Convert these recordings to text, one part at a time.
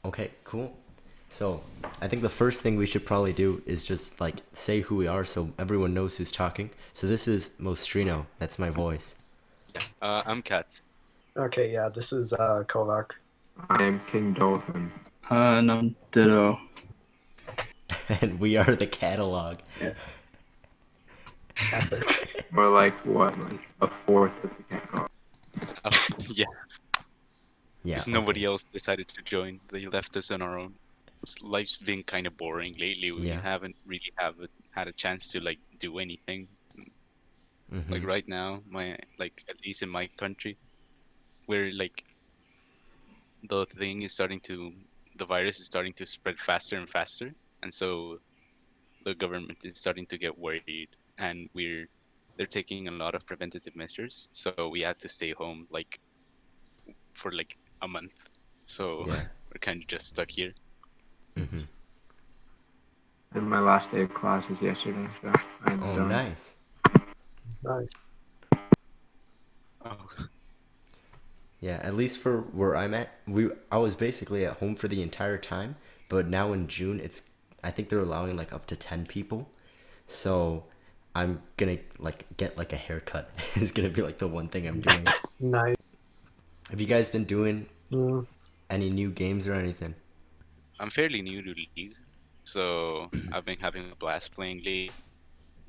Okay, cool. So, I think the first thing we should probably do is just like say who we are so everyone knows who's talking. So this is Mostrino. That's my voice. I'm Kat. Okay, yeah, this is Kovac. I am KingDolphin. And I'm Ditto. And we are the catalog. Yeah. Epic. Or like what? Like a fourth of the catalog. Oh, yeah, Yeah. because nobody else decided to join. They left us on our own. Life's been kind of boring lately. We Yeah. haven't really had a chance to like do anything. Mm-hmm. Like right now, at least in my country, we're like the virus is starting to spread faster and faster, and so the government is starting to get worried, and they're taking a lot of preventative measures. So we had to stay home like for like a month. So Yeah. we're kind of just stuck here. Mm-hmm. And my last day of class is yesterday, so I'm Oh, done. nice. Nice. Oh, Yeah, at least for where I'm at, I was basically at home for the entire time, but now in June I think they're allowing like up to 10 people. So I'm gonna like get like a haircut. It's gonna be like the one thing I'm doing. Nice. Have you guys been doing Mm, any new games or anything? I'm fairly new to League, so I've been having a blast playing League.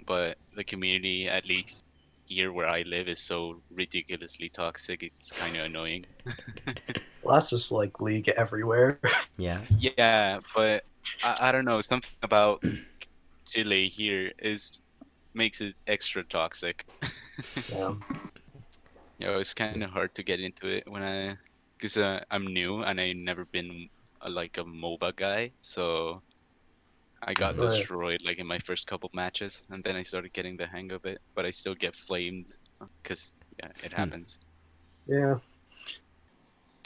But the community, at least here where I live, is so ridiculously toxic. It's kind of annoying. well, that's just like League everywhere. Yeah. Yeah, but I don't know. Something about Chile here is makes it extra toxic. Yeah. It's kind of hard to get into it because I'm new and I never been like a MOBA guy, so I got Right. destroyed like in my first couple matches, and then I started getting the hang of it. But I still get flamed because yeah, it happens. Yeah.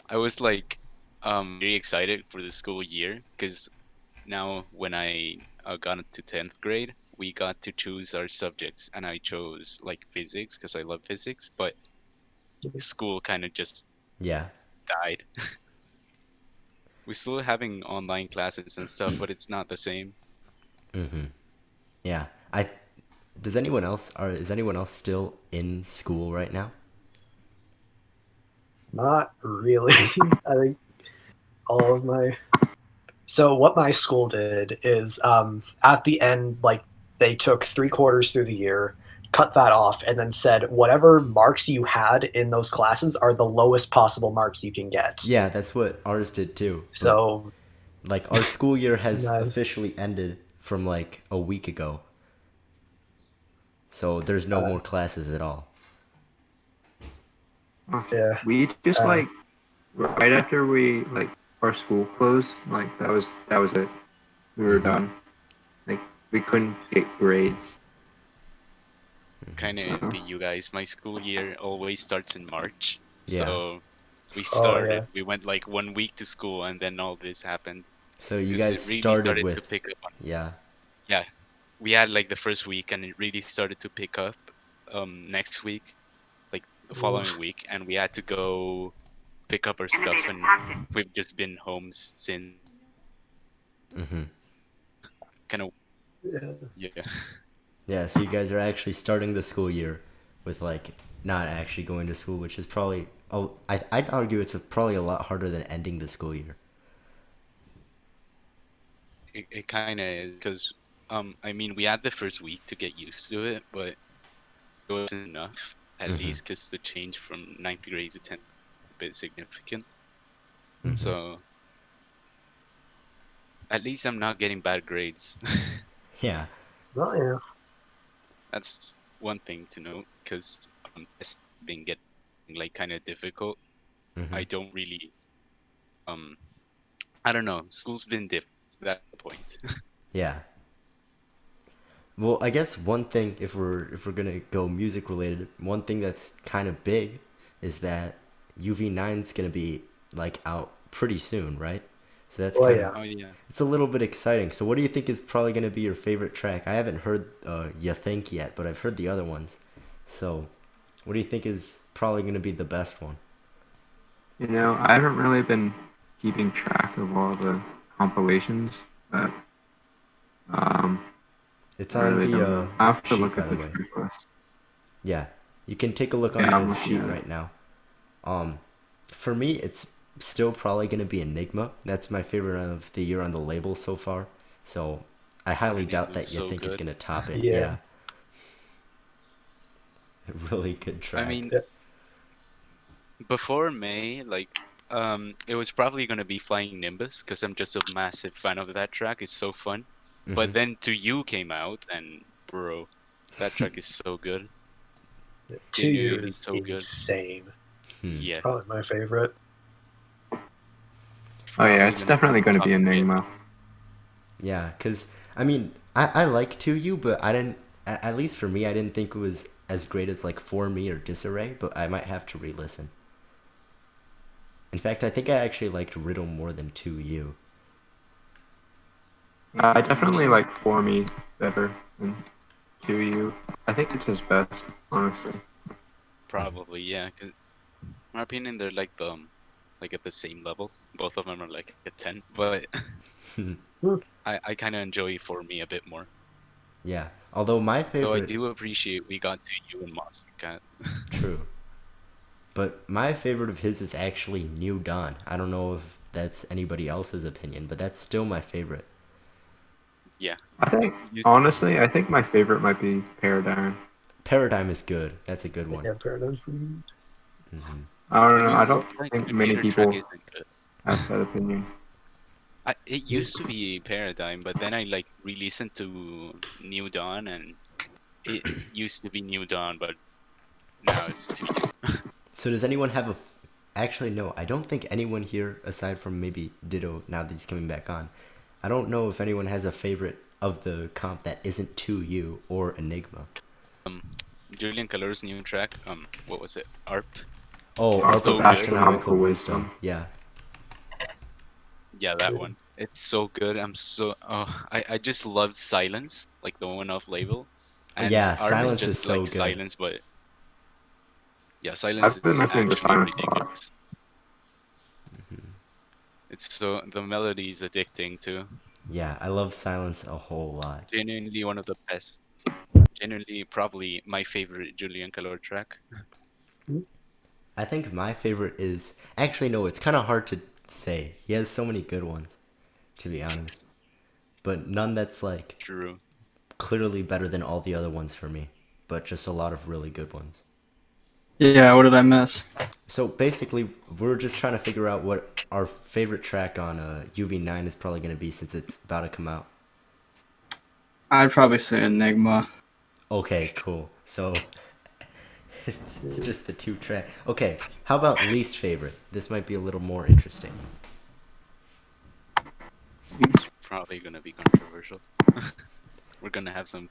I was like very excited for the school year because now when I got into 10th grade, we got to choose our subjects, and I chose like physics because I love physics, but school kind of just Yeah. died. We're still having online classes and stuff, but it's not the same. Mm-hmm. Yeah. Is anyone else still in school right now? Not really. I think all of my. So what my school did is at the end, like they took 3 quarters through the year, cut that off, and then said whatever marks you had in those classes are the lowest possible marks you can get. Yeah, that's what ours did too. But, So like our school year has Nice. officially ended from like a week ago. So there's no more classes at all. Yeah. We just like right after we like our school closed, like that was it. We were done. Like we couldn't get grades. Kind of envy you guys. My school year always starts in March, Yeah. so we Oh, started. yeah. We went like 1 week to school, and then all this happened. So you 'Cause guys it really started started to with pick up. yeah. Yeah, we had like the first week, and it really started to pick up next week, like the following week, and we had to go pick up our stuff, and we've just been home since. Mm-hmm. Kind of Yeah. yeah. Yeah, so you guys are actually starting the school year with like not actually going to school, which is probably I'd argue it's probably a lot harder than ending the school year. It kind of is because I mean we had the first week to get used to it, but it wasn't enough at least because the change from ninth grade to 10th a bit significant. So at least I'm not getting bad grades. Yeah. Oh yeah. That's one thing to note because it's been getting like kind of difficult. I don't really I don't know. School's been different. That's the point. Yeah. Well, I guess one thing if we're gonna go music related, one thing that's kind of big is that UV9's gonna be like out pretty soon, right? So that's Oh, kind yeah. of Oh yeah. it's a little bit exciting. So what do you think is probably gonna be your favorite track? I haven't heard You Think yet, but I've heard the other ones. So what do you think is probably gonna be the best one? You know, I haven't really been keeping track of all the compilations, but It's I on really the don't know. I have to sheet, look by at the the way. track list. Yeah, you can take a look on Yeah, I'm the looking sheet at it. right now. For me, it's still probably gonna be Enigma. That's my favorite of the year on the label so far. So I highly doubt Enigma's that you so think it's good. gonna top it. Yeah. Yeah. Really good track. I mean, Yeah. before May, it was probably gonna be Flying Nimbus because I'm just a massive fan of that track. It's so fun. But then To You came out, and bro, that track is so good. To You Genuinely is so good. insane. Yeah. Probably my favorite. Oh yeah, probably it's gonna definitely going to top be it. Enigma. Yeah, cause I mean, I like To You, but I didn't. At least for me, I didn't think it was as great as like For Me or Disarray. But I might have to re-listen. In fact, I think I actually liked Riddle more than To You. I definitely like For Me better than To You. I think it's his best, honestly. Probably, yeah. 'Cause in my opinion, they're like at the same level. Both of them are like a 10, but I kind of enjoy For Me a bit more. Yeah. Although my Though I favorite, do appreciate we got To You and Monster Cat. true. But my favorite of his is actually New Dawn. I don't know if that's anybody else's opinion, but that's still my favorite. Yeah. I think, You- honestly, I think my favorite might be Paradigm. Paradigm is good. That's a good one. Yeah, Paradigm's pretty good. I don't know. I don't Like, think the many computer track people isn't good. have that opinion. It used to be Paradigm, but then I like re-listened to New Dawn, and it used to be New Dawn, but now it's To You. So does anyone have a? Actually, no. I don't think anyone here, aside from maybe Ditto, now that he's coming back on, I don't know if anyone has a favorite of the comp that isn't To You or Enigma. Julian Calor's new track, what was it? ARP. Oh, Arc Arc so of good. Astronomical Wisdom. Yeah. Yeah, that one. It's so good. I just loved Silence, like the one off label. And Yeah, ARP is Silence is just like so good. Silence, but yeah, Silence I've been is listening to actually Silence a lot. ridiculous. It's so the melody is addicting too. Yeah, I love Silence a whole lot. Genuinely one of the best. Genuinely probably my favorite Julian Calor track. I think my favorite is actually no. It's kind of hard to say. He has so many good ones, to be honest, but none that's like True. clearly better than all the other ones for me. But just a lot of really good ones. Yeah, what did I miss? So basically, we're just trying to figure out what our favorite track on UV9 is probably going to be since it's about to come out. I'd probably say Enigma. Okay, cool. So it's just the two track. Okay, how about least favorite? This might be a little more interesting. Probably gonna be controversial. We're gonna have some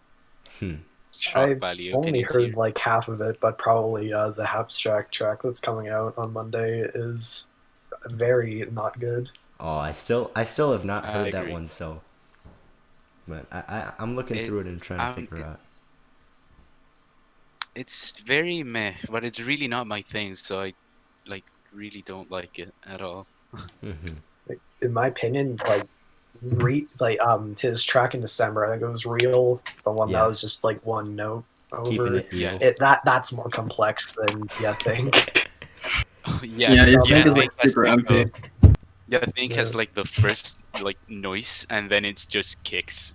shock I've value only opinions heard here. like half of it, but probably the abstract track that's coming out on Monday is very not good. Oh, I still have not I heard that agree. one. So, but I'm looking through it and trying to figure out. It's very meh, but it's really not my thing, so I like really don't like it at all. Like, in my opinion, his track in December, I think it was Real, the one Yeah. that was just like one note over. Keeping it Yeah. evil. That's more complex than you think. Yes, Yeah, yeah, Think is like Think has super like empty. yeah, Think has like the first like noise, and then it's just kicks.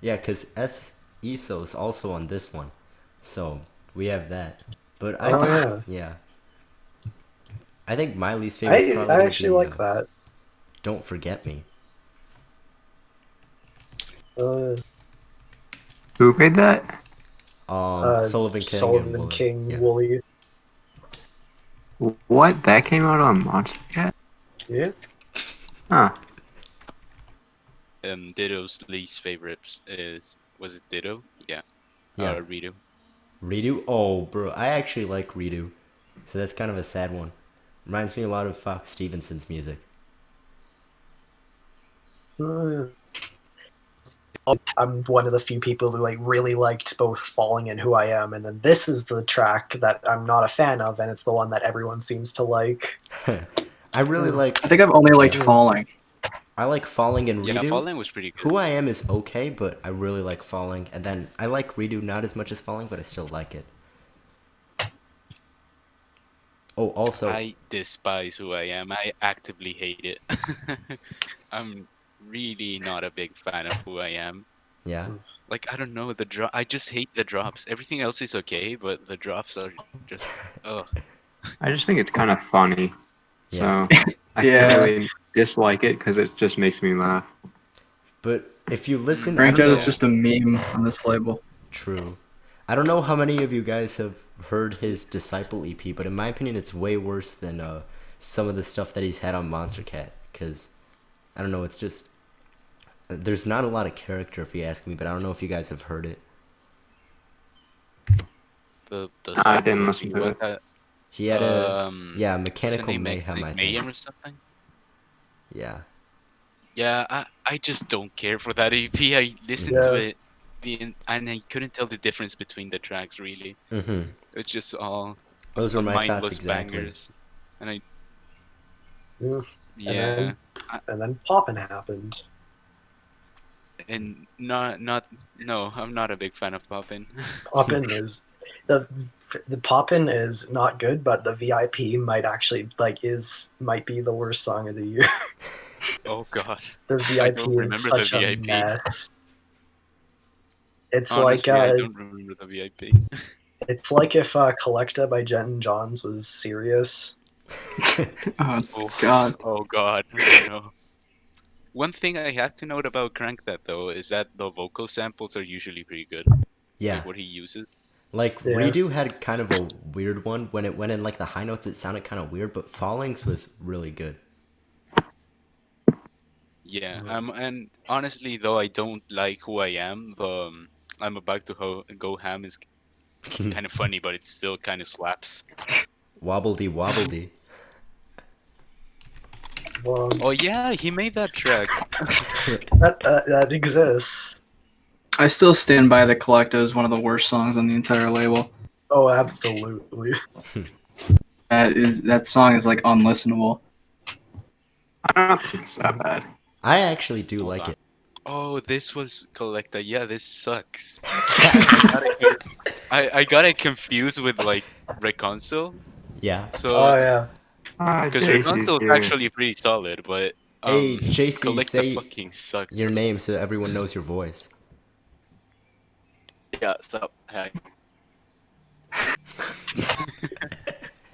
Yeah, because ESO is also on this one, so we have that. But yeah. I think my least favorite is probably I gonna actually be like that. Don't Forget Me. Uh, Who made that? Sullivan King Sullivan and Wooly. King, Yeah. Wooly. What? That came out on Monster Cat? Yeah. Huh. Ditto's least favorite was it Ditto? Yeah. Yeah. Redo. Redo? Oh, bro, I actually like Redo, so that's kind of a sad one. Reminds me a lot of Fox Stevenson's music. I'm one of the few people who like really liked both Falling and Who I Am, and then this is the track that I'm not a fan of, and it's the one that everyone seems to like. I really like. I think I've only liked Falling. I like Falling and Yeah, Redo. Falling was pretty good. Who I Am is okay, but I really like Falling. And then I like Redo not as much as Falling, but I still like it. Oh, also, I despise Who I Am. I actively hate it. I'm really not a big fan of Who I Am. yeah. Like, I don't know, the drop. I just hate the drops. Everything else is okay, but the drops are just ugh. I just think it's kind of funny. Yeah. So I Yeah. can't really dislike it because it just makes me laugh. But if you listen, I Frank don't Jet know. is just a meme on this label. True. I don't know how many of you guys have heard his Disciple EP, but in my opinion, it's way worse than some of the stuff that he's had on Monster Cat. Because, I don't know, it's just... There's not a lot of character, if you ask me, but I don't know if you guys have heard it. The I didn't listen to what's it. that? He had What's the Mechanical name? Mayhem, I think. Mayhem or something? Yeah. Yeah, I just don't care for that EP. I listened to Yeah. it, and I couldn't tell the difference between the tracks, really. Mm-hmm. It's just all Those were my thoughts mindless exactly. bangers. And I, Yeah. yeah, And then Poppin' happened. and no, I'm not a big fan of Poppin'. Poppin' is the Poppin' is not good, but the VIP might actually might be the worst song of the year. Oh God, The I VIP don't is remember the such a VIP. mess. It's Honestly, like I don't remember the VIP. it's like if Collecta by Jet and Johns was serious. Oh, Oh God. Oh God, I know. One thing I have to note about Crank That though is that the vocal samples are usually pretty good. Yeah. Like what he uses. Like, Yeah. Redo had kind of a weird one. When it went in, like, the high notes, it sounded kind of weird, but Fallings was really good. Yeah, and honestly, though I don't like Who I Am, I'm about to go ham is kind of funny, but it still kind of slaps. Wobbledy wobbledy. Well, Oh yeah, he made that track. that exists. I still stand by the Collecta as one of the worst songs on the entire label. Oh, absolutely. That song is like unlistenable. I don't think it's that bad. I actually do Hold like on. it. Oh, this was Collecta. Yeah, this sucks. I got it confused with like Reconcile. Yeah. So Oh yeah. because Jaycee's Reconcile is here. actually pretty solid, but Hey, Jaycee, Collecta say fucking sucks. your name so everyone knows your voice. Yeah, so hey.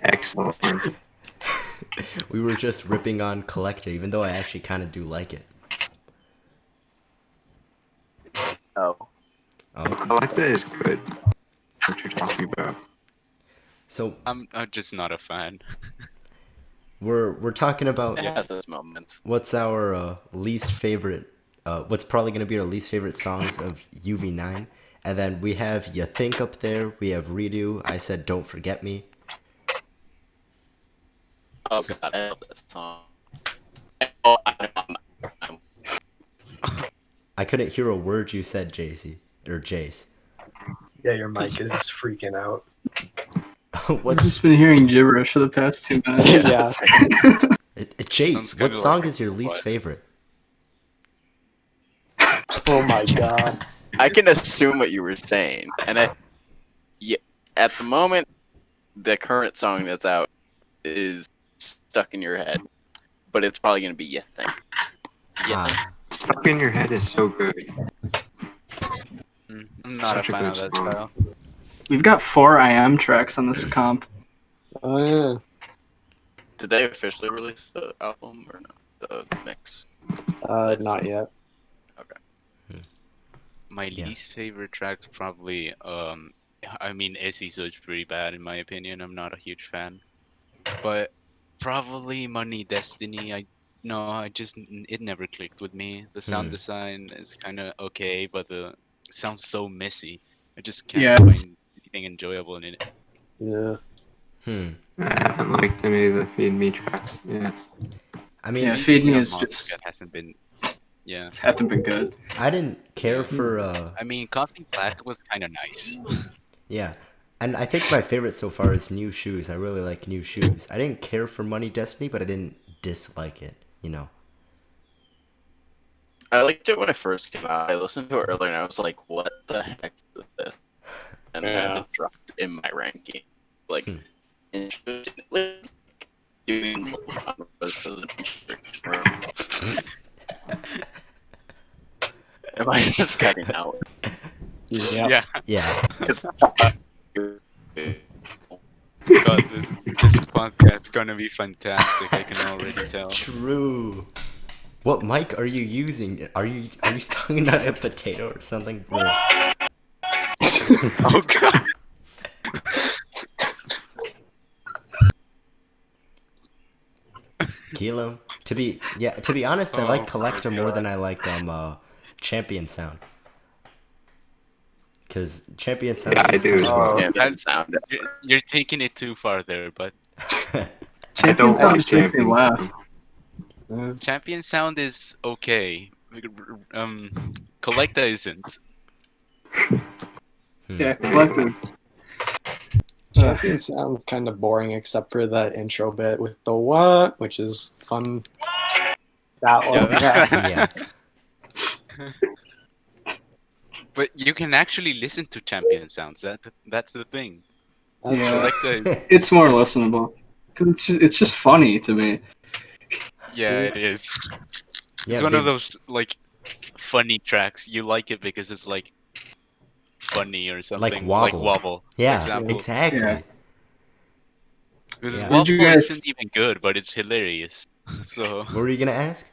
Excellent. We were just ripping on Collecta, even though I actually kind of do like it. Oh. Collecta is good. What you're talking about? So I'm just not a fan. we're talking about It has those moments. what's our least favorite. What's probably gonna be our least favorite songs of UV9, and then we have You Think up there. We have Redo. I said Don't Forget Me. Oh So- God, I love this song. Oh, I'm I couldn't hear a word you said, Jaycee or Jace. Yeah, your mic is freaking out. I've What's just been hearing gibberish for the past 2 minutes. Yeah. Jace? Sounds What kinda song like is your least what? favorite? Oh my god. I can assume what you were saying, and at the moment, the current song that's out is stuck in your head, but it's probably gonna be You Think. You Think. Ah, Stuck in Your Head is so good. I'm not Such a a fan good of that song. style. We've got 4 IM tracks on this comp. Oh yeah. Did they officially release the album or no? The mix. Not yet. My Yeah. least favorite track probably I mean Essie, so it's pretty bad in my opinion. I'm not a huge fan. But probably Money Destiny. I just it never clicked with me. The sound design is kind of okay, but it sounds so messy. I just can't Yeah. find anything enjoyable in it. Yeah. I haven't liked any of the Feed Me tracks. Yeah. I mean, Yeah, Feed Me on is Monster just- Cat hasn't been. Yeah, It hasn't been good. I didn't care Yeah. for I mean Coffee Black was kind of nice. yeah, and I think my favorite so far is New Shoes. I really like New Shoes. I didn't care for Money Destiny, but I didn't dislike it, you know. I liked it when it first came out. I listened to it earlier and I was like, what the heck is this? And then it dropped in my ranking. Like, interesting. Like, doing Am I just cutting out? Yeah. Yeah. God, this podcast's gonna be fantastic. I can already tell. True. What mic are you using? Are you talking about a potato or something? Or... Oh God. jeeelm. To be honest, I Oh, like Collector my more God. than I like Champion Sound. Because Champion Sound Yeah, I is do as well. Yeah, That's- sound. You're taking it too far there, but I Champion don't sound like just makes me Champion laugh. Sound. Champion Sound is okay. Collecta isn't. Yeah, Collector's. Champion sounds kind of boring except for that intro bit with the what, which is fun. That one, yeah. Yeah. But you can actually listen to Champion Sounds. That's the thing. That's Yeah. Collecta is, It's more listenable. Cause it's just funny to me. yeah, it is. Yeah, It's one they- of those like funny tracks. You like it because it's like funny or something. Like Wobble. Wobble. For Yeah, example. exactly. Yeah. Because Yeah. Wobble Did you guys- isn't even good, but it's hilarious. So What were you gonna ask?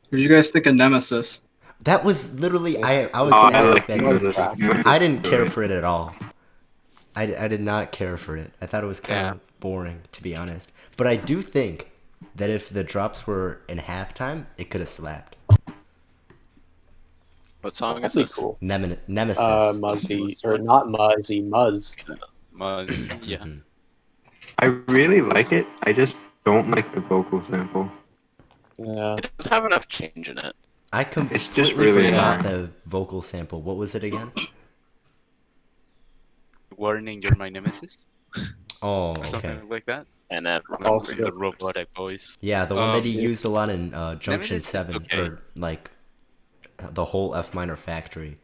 What did you guys think of Nemesis? That was literally I was Oh, gonna I ask like that. Nemesis. too. Nemesis I is didn't care good. for it at all. I did not care for it. I thought it was kind of Yeah. boring, to be honest. But I do think that if the drops were in halftime, it could have slapped. What song is That'd be this? cool. Nemesis. Muzzy, or not Muzzy, Muzz. Muzz, yeah. Mhm. I really like it. I just don't like the vocal sample. Yeah. It doesn't have enough change in it. I It's completely just really forgot annoying. the vocal sample. What was it again? Warning, you're my nemesis, Oh, or something okay. like that. And that Also- In the robotic voice. Yeah, the one that he Um, used a lot in Junction Nemesis is 7, okay. or like the whole F minor factory.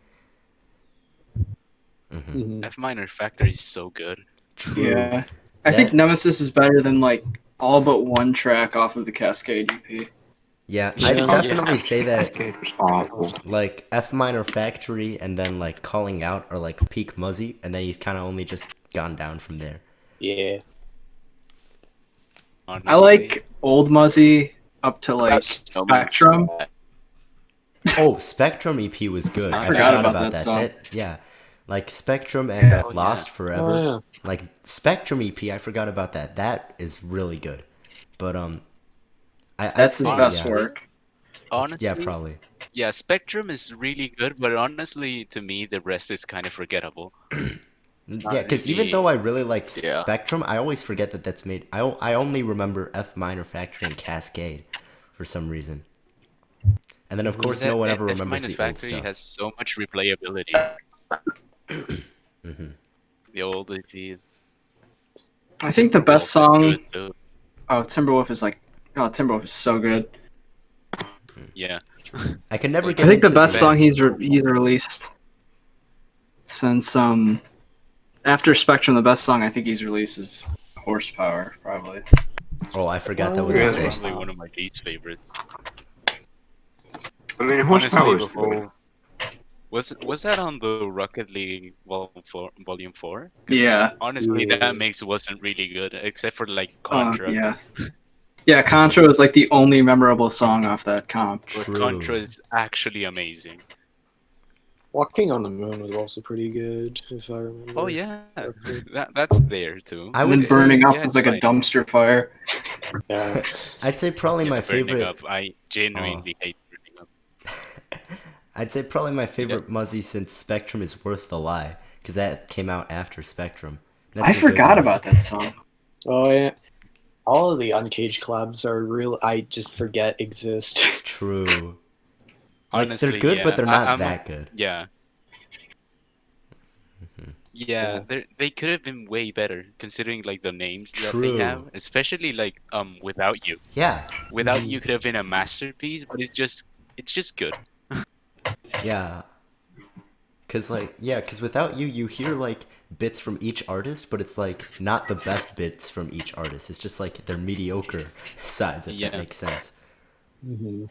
Mhm. F minor factory is so good. True. Yeah. I think Nemesis is better than like all but one track off of the Cascade EP. Yeah, I'd Yeah. definitely say that Cascade was awful. like F minor factory and then like calling out are like peak Muzzy, and then he's kind of only just gone down from there. Yeah. Honestly. I like Old Muzzy up to like That's no man's Spectrum. Sky. Oh, Spectrum EP was good. I forgot forgot about about that that. song. Yeah, like Spectrum and Oh, yeah. Lost Forever. Oh, yeah. Like Spectrum EP, I forgot about that. That is really good. But I'd That's his say, best yeah. work. Honestly, Yeah, probably. Yeah, Spectrum is really good, but honestly, to me, the rest is kind of forgettable. not Yeah, because even really- though I really like Yeah. Spectrum, I always forget that that's made. I only remember F minor factory and Cascade for some reason. And then of course no one ever F remembers minor the old factory stuff. has so much replayability. Mhm. The old EP. I think the best Wolf is song. good, too. Oh, Timberwolf is like. Oh, Timberwolf is so good. Yeah. I can never I get. I think the into best song he's released since after Spectrum, the best song I think he's released is Horsepower, probably. Oh, I forgot that was Really? his That's name. probably one of my least favorites. I mean, Horsepower Honestly, was the good. whole... Was that on the Rocket League Volume 4? Yeah. Honestly, Yeah. that mix wasn't really good, except for like Contra. Yeah. Yeah, Contra was like the only memorable song off that comp. But True. Contra is actually amazing. Walking on the Moon was also pretty good, if I remember. Oh yeah, correctly. that's there too. I And then would say, Burning Up yeah, was it's like a fine. dumpster fire. Yeah. I'd say probably Yeah, my Burning favorite. Up. I genuinely hate Burning Up. I'd say probably my favorite Muzzy since Spectrum is Worth the Lie, because that came out after Spectrum. That's I a good forgot one. about that song. Oh yeah. All of the Uncaged collabs are real. I just forget exist. True. Like Honestly, they're good, yeah. but they're not I'm that good. Yeah. Yeah, they could have been way better considering like the names that they True. have, especially like Without You. Yeah. Without You could have been a masterpiece, but it's just good. Yeah. Cause without you, you hear like bits from each artist, but it's like not the best bits from each artist. It's just like their mediocre sides, if that Yeah. makes sense. Mm-hmm.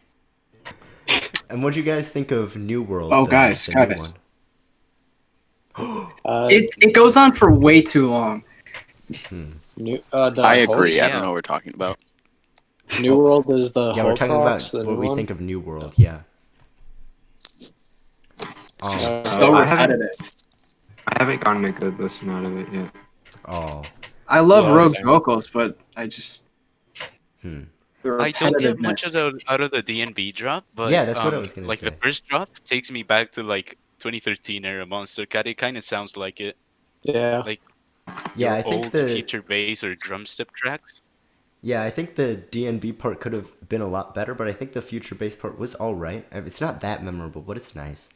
And what do you guys think of New World? Oh, the guys, new guys. one? It goes on for way too long. I agree. I yeah. don't know what we're talking about. New World is the Yeah, we're talking about Horcrux, the what new we one? think of New World. Yeah. So I haven't- repetitive. I haven't gotten a good listen out of it yet. Oh. I love Yeah, Rogue's same. vocals, but I just Hmm. the I don't get much repetitiveness. out of the D&B drop, but Yeah, that's what I was gonna like say. the first drop takes me back to like 2013 era Monster Cat. It kind of sounds like it, Yeah. like Yeah, your I think old the future bass or drum step tracks. yeah, I think the DNB part could have been a lot better, but I think the future bass part was all right. It's not that memorable, but it's nice.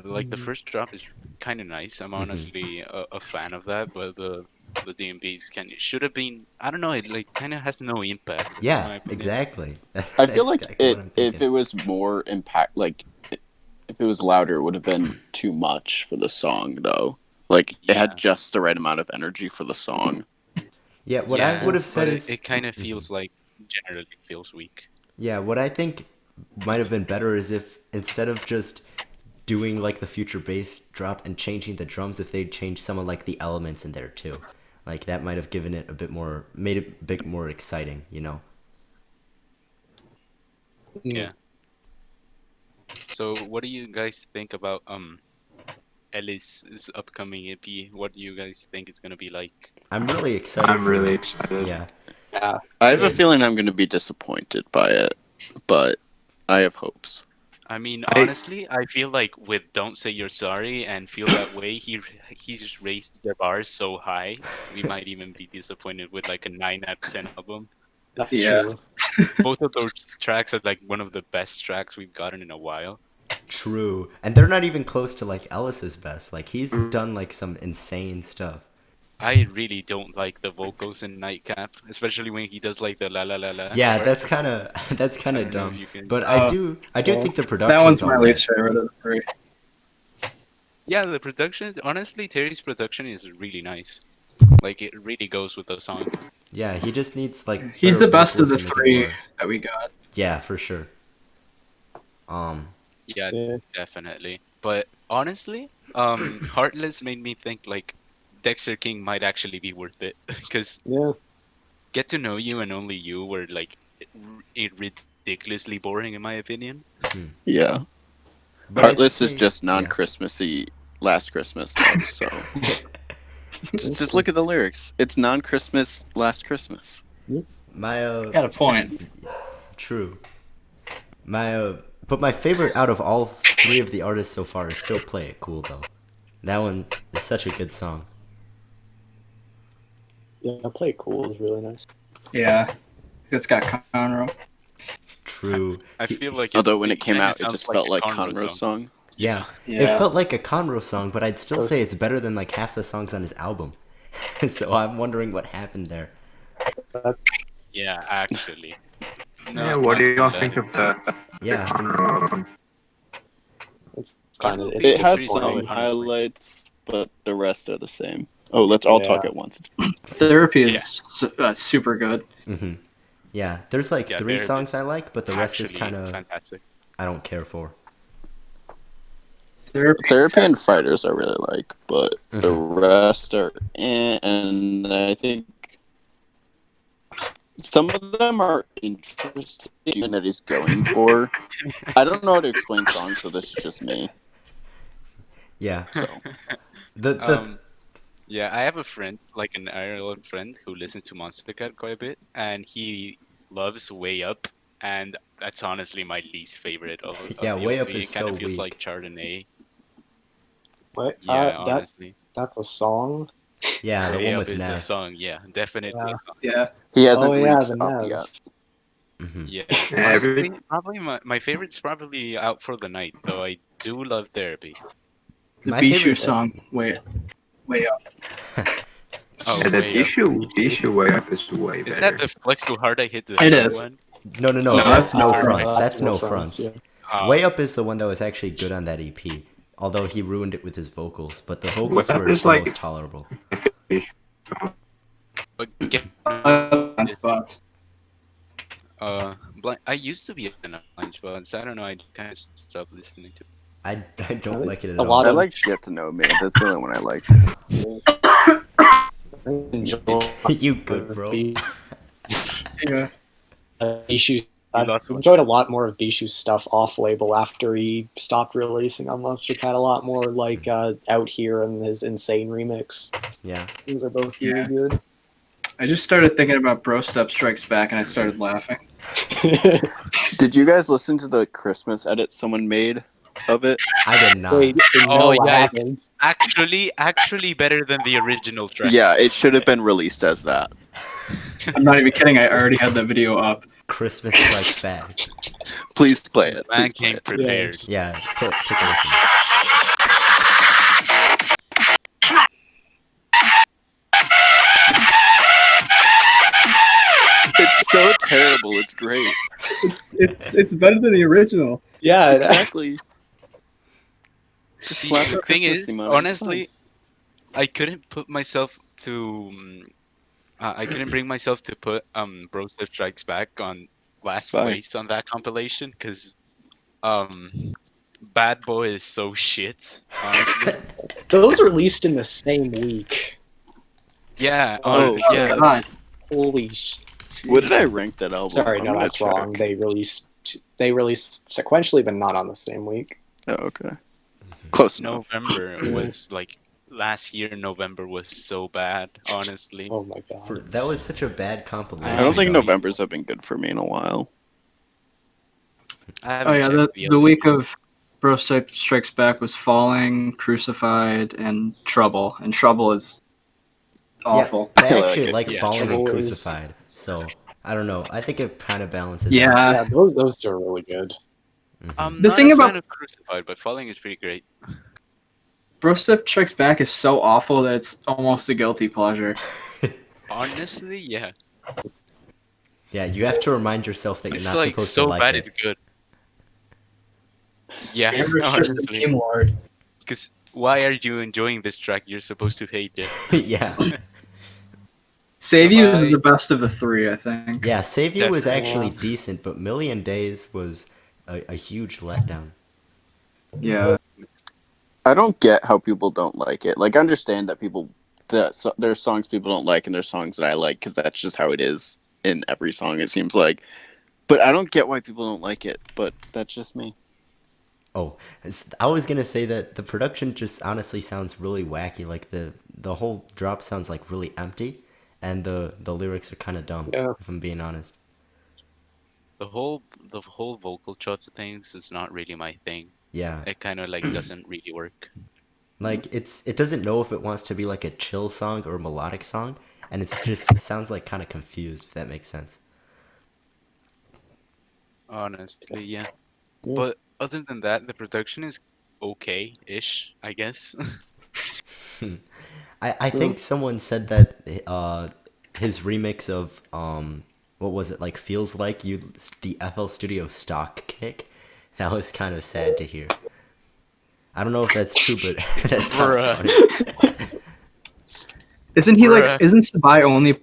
Like the first drop is kind of nice. I'm honestly a fan of that, but the DMBs should have been. I don't know. It like kind of has no impact. in my Yeah, opinion. exactly. I feel like That's exactly what I'm if thinking. it was more impact, like if it was louder, it would have been too much for the song, though. Like it Yeah. had just the right amount of energy for the song. Yeah, what Yeah, I would have said but is it kind of feels like generally feels weak. yeah, what I think might have been better is if instead of just doing like the future bass drop and changing the drums, if they'd change some of like the elements in there too. Like that might have given it a bit more, made it a bit more exciting, you know? Yeah. So, what do you guys think about Ellis's upcoming EP? What do you guys think it's gonna be like? I'm really excited. I'm for really it. excited. Yeah. Yeah. I have a It's- feeling I'm going to be disappointed by it, but I have hopes. I mean, I- honestly, I feel like with "Don't Say You're Sorry" and "Feel That Way," he's just raised the bar so high. We might even be disappointed with like a 9 out of 10 album. That's Yeah. true. Both of those tracks are like one of the best tracks we've gotten in a while. True. And they're not even close to like Ellis's best. Like he's done like some insane stuff. I really don't like the vocals in Nightcap, especially when he does like the la la la la. Yeah, part. that's kind of I don't know if dumb. you can- But Oh, I do think the production. That one's my least favorite of the three. Yeah, the production, honestly, Terry's production is really nice. Like, it really goes with the song. Yeah, he just needs like. He's better the best of the vocals to make it three more- that we got. Yeah, for sure. Yeah, Yeah. definitely. But honestly, Heartless made me think like Dexter King might actually be worth it because Yeah. Get to Know You and Only You were like ridiculously boring in my opinion. Yeah. But I'd Heartless is say- just yeah. non-Christmassy Last Christmas stuff, so just look at the lyrics. It's non-Christmas Last Christmas. My Got a point. true. My but my favorite out of all three of the artists so far is still Play It Cool though. That one is such a good song. Yeah, Play It Cool is really nice. Yeah. It's got Conroe. True. I feel like Although when it came kinda out, it sounds just felt a like Conroe Conroe's song. Yeah. Yeah. It felt like a Conroe song, but I'd still say it's better than like half the songs on his album. So I'm wondering what happened there. That's Yeah, actually. Yeah, what do y'all not think that. of the Yeah. Conroe album? it's kind of It's It has pretty some solid, honestly. highlights, but the rest are the same. Oh, let's all talk Yeah. at once. Therapy is super good. hmm Yeah, there's like Yeah, three they're songs I like, but the rest is Actually kind of fantastic. I don't care for. Therapy and Fighters I really like, but the rest are and I think some of them are interesting that he's going for. I don't know how to explain songs, so this is just me. Yeah. So The Yeah, I have a friend, like an Ireland friend, who listens to Monster Cat quite a bit, and he loves Way Up, and that's honestly my least favorite of Yeah, the Way Up LP. is It kind so of feels weak. like Chardonnay. what? Yeah, That honestly. that's a song. yeah, the Way one Up with is the Nev. song, yeah, definitely Yeah. a song. Yeah. he hasn't Oh yeah, reached the up Nev. yet. hmm Yeah, Yeah, honestly, probably my favorite's probably Out for the Night, though I do love Therapy. The My Bishu favorite- song. Wait. Way Up. Oh, Yeah, the way up. Bishu way up is way better. Is that the Flex Too Hard I Hit the It Sun is. one? No, No, that's no that's fronts. that's That's No no Fronts, fronts. yeah. Way Up is the one that was actually good on that EP. Although he ruined it with his vocals, but the vocals Way Up were is the like- most tolerable. But get Blind Spots. I used to be a fan of Blind Spots. I don't know. I kind of stopped listening to. I don't like it at A all. lot I of- liked Get to Know Me. That's the only one I liked. enjoy You good, bro? Yeah. Bishu. You I've lost one. enjoyed a lot more of Bishu's stuff off-label after he stopped releasing on Monster Cat. A lot more like Out Here and his Insane remix. Yeah. Those are both really Yeah. good. I just started thinking about Bro Step Strikes Back, and I started laughing. Did you guys listen to the Christmas edit someone made of it? I did not. Wait, Oh, no, I yeah, haven't. Actually better than the original track. Yeah, it should have been released as that. I'm not even kidding. I already had the video up. Christmas Strikes Back. Please play it. Man Please play came it. prepared. Yeah, take a listen. It's so terrible. It's great. It's better than the original. Yeah, Exactly. Just See, slap the the thing Christmas is, theme on it, it's honestly, I couldn't put myself to. I couldn't bring myself to put Bro Step Strikes Back on last Fine. place on that compilation because Bad Boy is so shit. Honestly. those released in the same week. Yeah. Oh, yeah. God. Holy sh! fine. What did I rank that album? Sorry, I'm no, gonna that's wrong. check. They released sequentially, but not on the same week. Oh, okay. Close enough. November was like last year. November was so bad. Honestly. Oh my god. That was such a bad compilation. I don't think God. Novembers have been good for me in a while. I haven't Oh yeah, checked the other week years. of Bro Step Strikes Back was Falling, Crucified, and Trouble. And Trouble is awful. Yeah, I I like actually it. like Yeah, Falling and Trouble is- Crucified. So I don't know. I think it kind of balances. Yeah. out. Yeah, those two are really good. Mhm. I'm The not thing a about- fan of Crucified, but Falling is pretty great. Bro Step Strikes Back is so awful that it's almost a guilty pleasure. Honestly, yeah. Yeah, you have to remind yourself that you're It's not like supposed so to like bad it. it's good. Yeah, Amber's just a honestly. meme lord. Because why are you enjoying this track? You're supposed to hate it. Yeah, Save You is Bye. the best of the three, I think. yeah. Save You was Definitely. actually decent, but Million Days was a huge letdown. Yeah. I don't get how people don't like it. Like, I understand that there's songs people don't like and there's songs that I like because that's just how it is in every song, it seems like. But I don't get why people don't like it, but that's just me. Oh, I was gonna say that the production just honestly sounds really wacky. Like the whole drop sounds like really empty, and the lyrics are kind of dumb. Yeah. If I'm being honest. The whole vocal chop things is not really my thing. Yeah, It kind of like doesn't really work. like it doesn't know if it wants to be like a chill song or a melodic song, and it sounds like kind of confused. If that makes sense. Honestly, yeah. Yeah. But other than that, the production is okay-ish, I guess. I think someone said that his remix of what was it, like Feels Like You, the FL Studio stock kick, that was kind of sad to hear. I don't know if that's true, but that sounds Bruh. funny. Isn't he Bruh. isn't Sabai only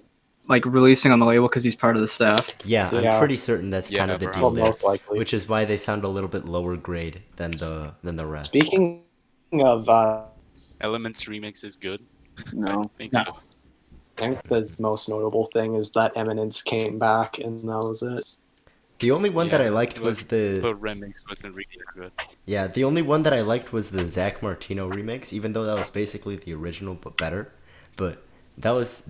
like releasing on the label because he's part of the staff? Yeah, I'm Yeah. pretty certain that's kind Yeah, of the bro. deal Well, there, most likely. which is why they sound a little bit lower grade than the rest. Speaking of, Elements remix is good. No. I think No. so. I think the most notable thing is that Eminence came back, and that was it. The only one that Yeah, I liked was the But remix wasn't really good. yeah, the only one that I liked was the Zach Martino remix, even though that was basically the original but better. But that was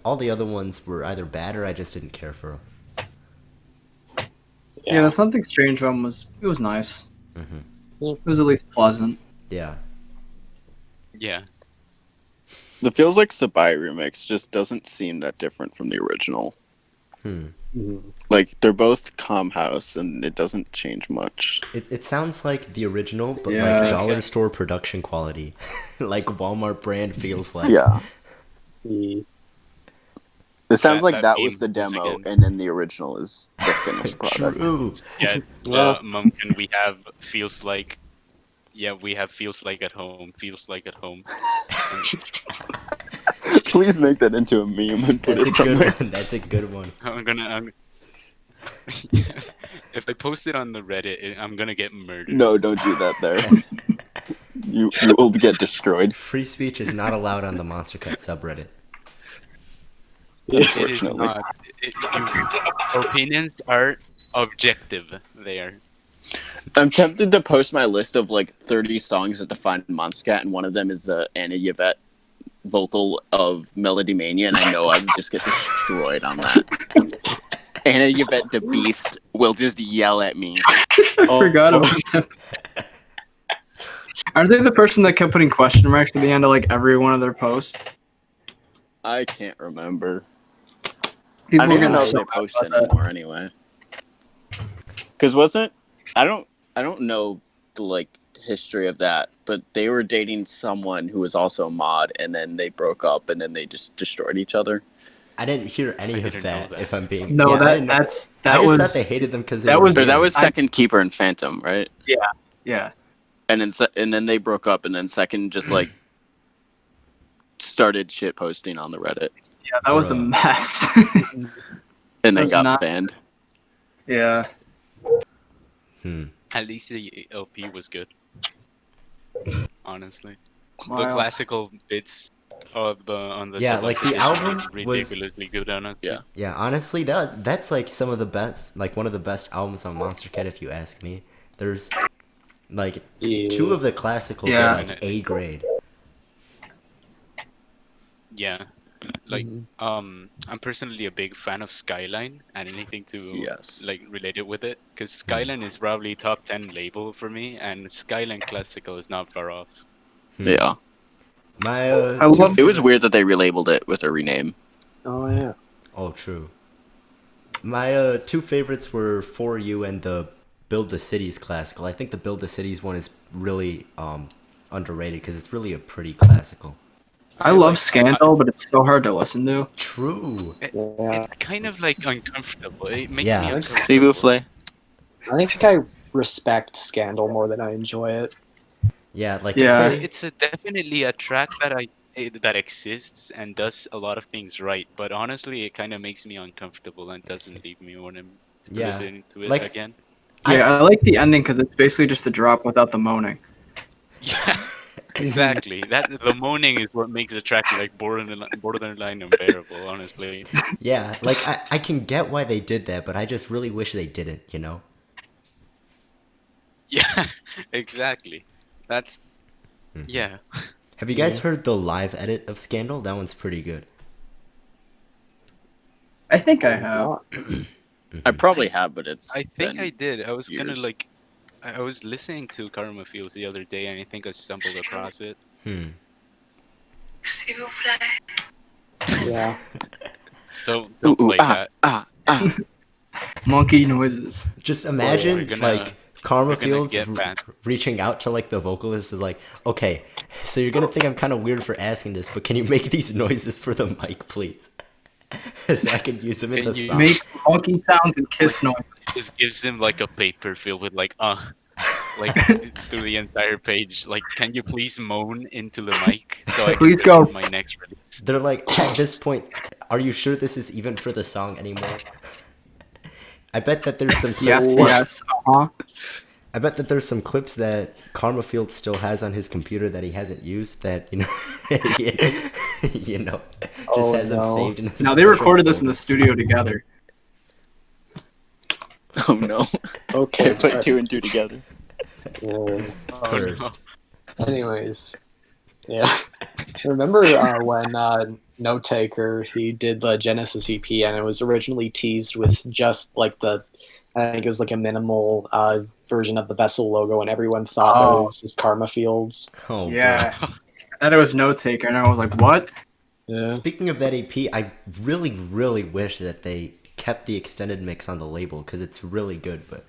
all the other ones were either bad or I just didn't care for them. Yeah, the Something Strange one was nice. Mhm. It was at least pleasant. Yeah. Yeah. The Feels Like Sabai remix just doesn't seem that different from the original. Like they're both Calm House, and it doesn't change much. It sounds like the original, but Yeah. like dollar store production quality, like Walmart brand feels like. Yeah, The- it sounds like that that was meme the once demo, again. and then the original is the finished product. True. Yeah, Yeah. Mumkin, we have feels like. Yeah, we have feels like at home. Feels like at home. Please make that into a meme and put That's it a good somewhere. one. That's a good one. I'm if I post it on the Reddit, I'm gonna get murdered. No, don't do that there. You will get destroyed. Free speech is not allowed on the Monster Cut subreddit. It is Unfortunately. not. Opinions are objective. They are. I'm tempted to post my list of like 30 songs that define Monstercat, and one of them is the Anna Yvette vocal of Melody Mania, and I know I would just get destroyed on that. Anna Yvette the Beast will just yell at me. I forgot about them. Aren't they the person that kept putting question marks at the end of like every one of their posts? I can't remember. People I don't even get know if so they post mad about that. anymore anyway. Because wasn't I don't know the like history of that, but they were dating someone who was also a mod, and then they broke up, and then they just destroyed each other. I didn't hear any I of didn't know that, that. if I'm being... No, Yeah, I didn't know. that I just was thought they hated them because they that were was- So gay. that was I- Second Keeper and Phantom, right? yeah. And then they broke up, and then Second just like started shit posting on the Reddit, Yeah, that was a Bruh. mess. and then That's got not- banned. Yeah. At least the LP was good. Honestly, the Wow. classical bits of the on the Yeah, deluxe like, the edition album is was- ridiculously good on it. Yeah. Yeah, honestly, that's like some of the best, like one of the best albums on Monster Cat, if you ask me. There's like two of the classicals Yeah. are like A grade. Yeah, like Mhm. I'm personally a big fan of Skyline and anything to Yes. like related with it, because Skyline is probably top 10 label for me, and Skyline Classical is not far off. Yeah. My I love- It was weird that they relabeled it with a rename. Oh yeah. Oh, true. My two favorites were For You and the Build the Cities classical. I think the Build the Cities one is really underrated because it's really a pretty classical. I love Scandal, but it's so hard to listen to. True. Yeah. It's kind of like uncomfortable. It makes Yeah. me uncomfortable. S'il vous plaît. I think I respect Scandal more than I enjoy it. Yeah, like Yeah. if they- It's definitely a track that exists and does a lot of things right, but honestly, it kind of makes me uncomfortable and doesn't leave me wanting to Yeah. listen to it Like- again. Yeah, I like the ending because it's basically just a drop without the moaning. Yeah, exactly. That the moaning is what makes the track like borderline unbearable. Honestly, yeah, like I can get why they did that, but I just really wish they didn't, you know? yeah, exactly. That's yeah. Have you guys heard the live edit of Scandal? That one's pretty good. I think I have. I probably have, but it's. I think been- I did. I was gonna years. like, I was listening to Karma Fields the other day, and I think I stumbled across it. S'il vous plaît. Yeah. So Ooh, don't play ah, that. ah. Monkey noises. Just We're imagine gonna- like Karma we're gonna Fields get banned. reaching out to like the vocalist is like, okay, so you're gonna think I'm kind of weird for asking this, but can you make these noises for the mic, please? So I can use them in Can the you song. Make monkey sounds and kiss noises. Just gives him like a paper filled with like like through the entire page. Like, can you please moan into the mic so I Please can go. my next release? They're like, at this point, are you sure this is even for the song anymore? I bet that there's some clips. Yes. Uh-huh. I bet that there's some clips that Karma Field still has on his computer that he hasn't used. That you know, just Oh, has them no. saved in. a No, they special recorded this in folder. the studio together. Oh no. Okay. Can't put but- two and two together. Yeah. Oh, no. Cursed. Anyways, yeah. Remember when Note Taker he did the Genesis EP and it was originally teased with just like I think it was like a minimal version of the Vessel logo and everyone thought that Oh. it was just Karma Fields. Oh, Yeah. And it was Note Taker, and I was like, what? Yeah. Speaking of that EP, I really, really wish that they kept kept the extended mix on the label because it's really good, but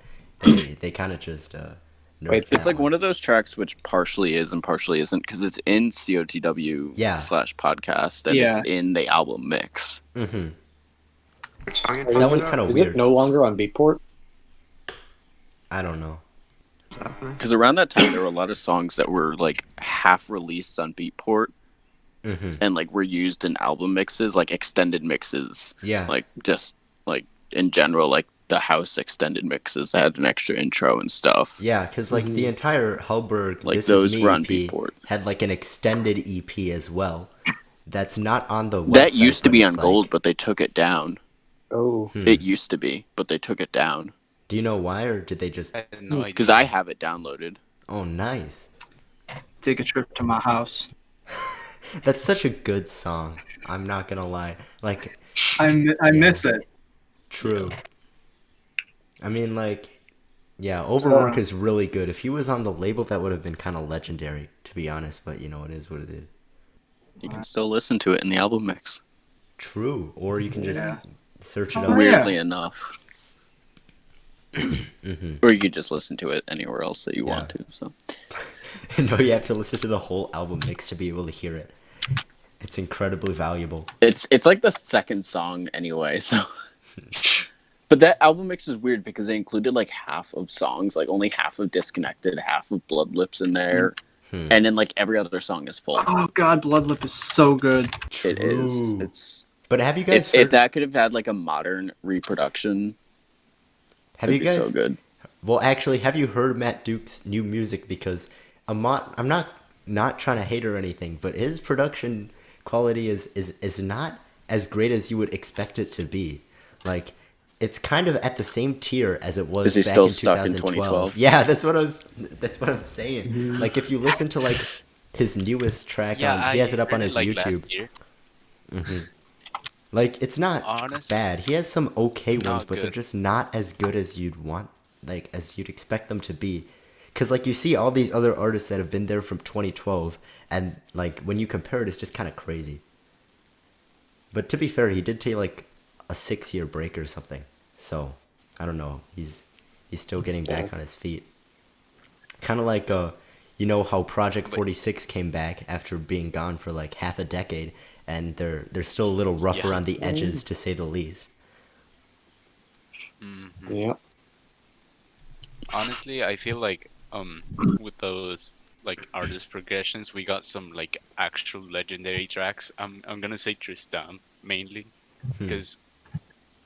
they kind of just nerfed Wait, It's that like one. one of those tracks which partially is and partially isn't because it's in COTW Yeah. /podcast and it's Yeah. in the album mix. Mm-hmm. Which song you Is That talking one's about? kind of Is weird. it no longer on Beatport? I don't know. What's happening? Because around that time there were a lot of songs that were like half released on Beatport Mm-hmm. and like were used in album mixes, like extended mixes, Yeah. like just like in general, like the house extended mixes that had an extra intro and stuff. Yeah, because like the entire Hellberg Like This those Is Me were on EP Beatport. had like an extended EP as well. That's not on the website. That used to but be it's on Gold, like- but they took it down. Oh. It used to be, but they took it down Do you know why, or did they just? I had no idea. because I have it downloaded. Oh, nice. Take a trip to my house. That's such a good song. I'm not gonna lie. Like, I miss it. true. I mean, like, yeah, Overwork is really good. If he was on the label, that would have been kind of legendary, to be honest. But you know, it is what it is. You can still listen to it in the album mix. True. Or you can just Yeah. search it Oh, up. Weirdly enough. Or you could just listen to it anywhere else that you want to. So No, you have to listen to the whole album mix to be able to hear it. It's incredibly valuable. it's like the second song anyway. So, but that album mix is weird because they included like half of songs, like only half of Disconnected, half of Blood Lips in there, and then like every other song is full. Oh god, Bloodlip is so good. It is. True. It's But have you guys if heard? that could have had like a modern reproduction, Have you it'd be guys? so good. Well, actually, have you heard Matt Duke's new music? Because I'm not trying to hate or anything, but his production quality is not as great as you would expect it to be. Like, it's kind of at the same tier as it was Is he back still in stuck in 2012. 2012? Yeah, that's what I'm saying. Like, if you listen to like his newest track, Yeah, he has it up on heard his like YouTube. last year. Like, it's not Honestly, bad. He has some okay ones, not but they're good. just not as good as you'd want, like as you'd expect them to be. Cause like you see all these other artists that have been there from 2012, and like when you compare it, it's just kind of crazy. But to be fair, he did take like a 6-year break or something, so I don't know. He's still getting back on his feet. Kind of like you know how Project 46 came back after being gone for like half a decade, and they're still a little rough Yeah. around the edges, to say the least. Yeah. Honestly, I feel like with those like artist progressions, we got some like actual legendary tracks. I'm gonna say Tristan mainly because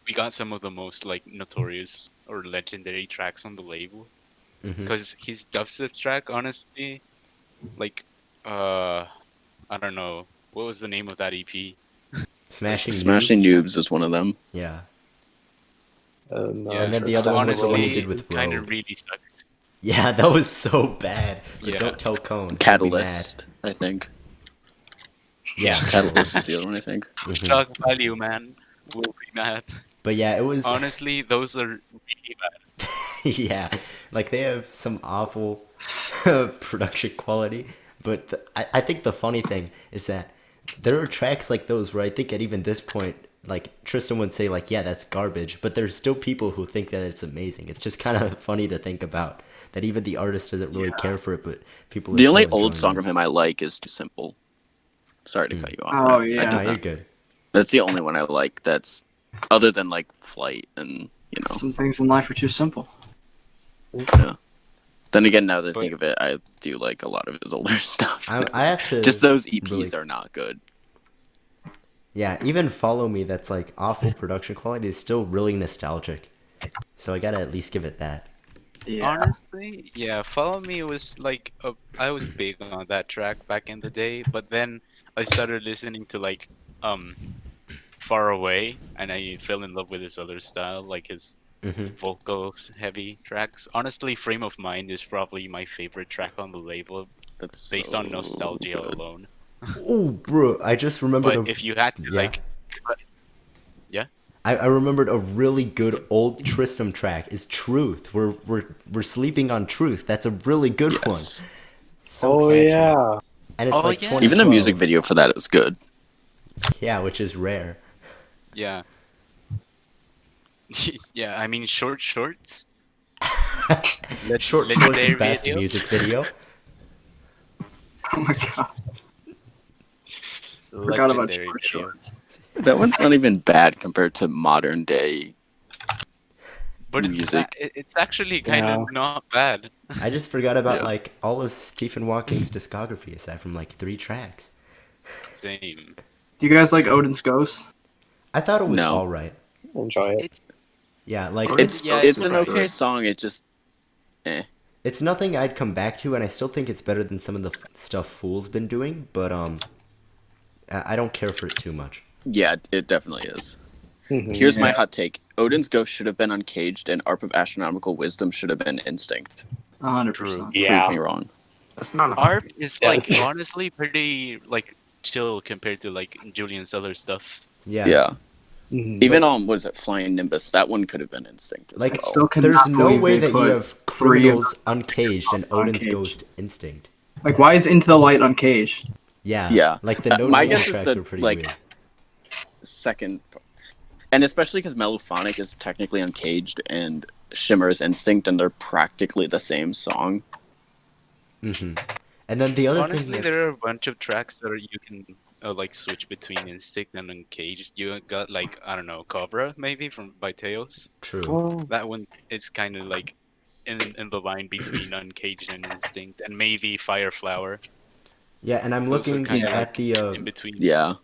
we got some of the most like notorious or legendary tracks on the label. Because his dubstep track, honestly, like I don't know what was the name of that EP. Smashing Noobs is one of them. Yeah. No, Yeah, And then the other one was the one he honestly, did with kind Rogue. of really sucks. Yeah, that was so bad. But Yeah. don't tell Cone. he'll be Catalyst, I think. mad. Yeah. Catalyst is the other one, I think. Shock value, man. We'll be mad. But yeah, it was. Honestly, those are really bad. Yeah, like they have some awful production quality, but I think the funny thing is that there are tracks like those where I think at even this point, like Tristan would say like, yeah, that's garbage, but there's still people who think that it's amazing. It's just kind of funny to think about that even the artist doesn't really care for it, but people are The still only enjoying old song it. from him I like is Too Simple. Sorry to cut you off. Oh, Brett. yeah. I No, do you're not- good. That's the only one I like. That's other than like Flight and you know. Some things in life are too simple. Yeah. Then again, now that I But- think of it, I do like a lot of his older stuff. I have to Just those EPs really- are not good. Yeah, even Follow Me, that's like awful production quality, is still really nostalgic. So I gotta at least give it that. Yeah. Honestly, yeah, Follow Me was like I was big on that track back in the day, but then I started listening to like Far Away, and I fell in love with his other style, like his vocals heavy tracks. Honestly, Frame of Mind is probably my favorite track on the label, That's based on so nostalgia good. alone. Oh, bro, I just remembered. But if you had to yeah. like, I remembered a really good old Tristram track is Truth. We're sleeping on Truth. That's a really good one. Yes. So Oh catchy. yeah. And it's Oh, like yeah. 2012. Even the music video for that is good. Yeah, which is rare. yeah, Yeah, I mean short shorts. Short shorts Legendary and best video. music video. Oh my god. Forgot about Legendary short video. shorts. That one's not even bad compared to modern day. But Music. it's actually kind Yeah. of not bad. I just forgot about Yeah. like all of Stephen Hawking's discography aside from like 3 tracks. Same. Do you guys like Odin's Ghost? I thought it was No. all right. Enjoy it. It's Yeah, like It's Yeah, it's it's an alright. okay song. It just it's nothing I'd come back to, and I still think it's better than some of the stuff Fool's been doing. But I don't care for it too much. yeah, it definitely is. Mhm. Here's my Yeah. hot take: Odin's Ghost should have been Uncaged, and Arp of Astronomical Wisdom should have been Instinct. 100%. Yeah. Prove me wrong. That's not a ARP is Yeah, like it's- honestly pretty like chill compared to like Julian's other stuff. Yeah. Yeah. Mhm. Even what is it, Flying Nimbus? That one could have been Instinct as Like, well. still cannot there's no believe way they that you put have 3 of Criminals those Uncaged and songs on Odin's Caged. Ghost Instinct. Like, why is Into the Light uncaged? Yeah. Yeah. Like the no My name guess is tracks that, were pretty like, weird. Second, and especially because Mellophonic is technically Uncaged and Shimmer is Instinct, and they're practically the same song. Hmm. And then the other Honestly, thing there are that's a bunch of tracks that you can like switch between Instinct and Uncaged. You got like I don't know Cobra maybe from by Tails. true. Oh, That one is kind of like in the line between Uncaged and Instinct, and maybe Fireflower. Yeah, and I'm Those are looking kind of Yeah. at the in between. Yeah.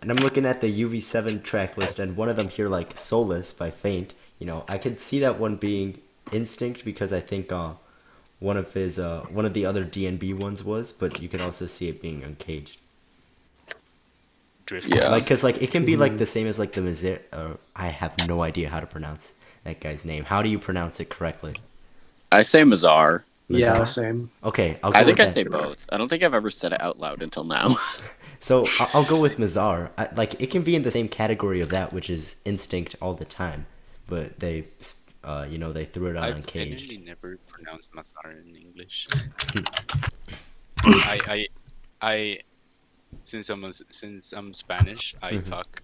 and I'm looking at the UV7 track list, and one of them here, like Solace by Faint. You know, I could see that one being Instinct because I think one of the other DNB ones was, but you can also see it being Uncaged. Drift. Yeah. Like, cause like it can be like the same as like the Mizir. I have no idea how to pronounce that guy's name. How do you pronounce it correctly? I say Mazar. yeah, Mazar? same. Okay, I'll go I think with I say that. both. I don't think I've ever said it out loud until now. So I'll go with Mazar. Like it can be in the same category of that, which is Instinct all the time, but they, they threw it on I've Uncaged. genuinely never pronounced Masar in English. I since I'm Spanish, I Mhm. talk